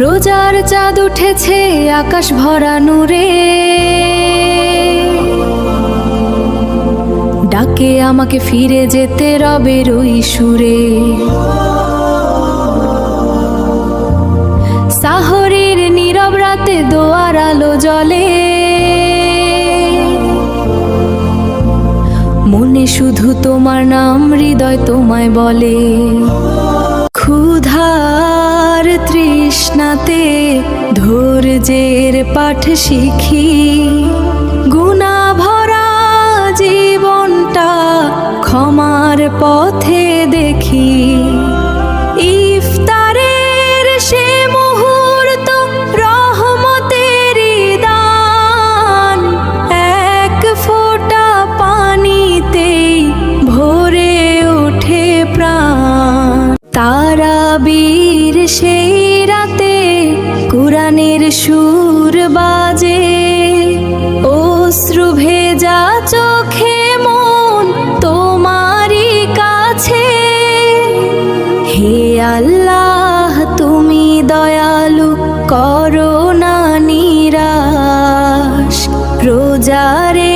রোজার চাঁদ উঠেছে আকাশ ভরা নূরে, ডাকে আমাকে ফিরে যেতে রবের ওই সুরে। সাহরের নীরব রাতে দোয়ার আলো জ্বলে, মনে শুধু তোমার নাম, হৃদয় তোমায় বলে। ক্ষুধার তৃষ্ণাতে ধৈর্যের পাঠ শিখি, গুনাহ ভরা জীবনটা ক্ষমার পথে দেখি। ইফতারের সে মুহূর্ত রহমতের দান, এক ফোঁটা পানিতেই ভরে ওঠে প্রাণ। তারাবীর সেই রাতে কুরআনের সুর বাজে, অশ্রু ভেজা চোখে মন তোমারই কাছে। হে আল্লাহ তুমি দয়ালু, করো না নিরাশ, রোজারে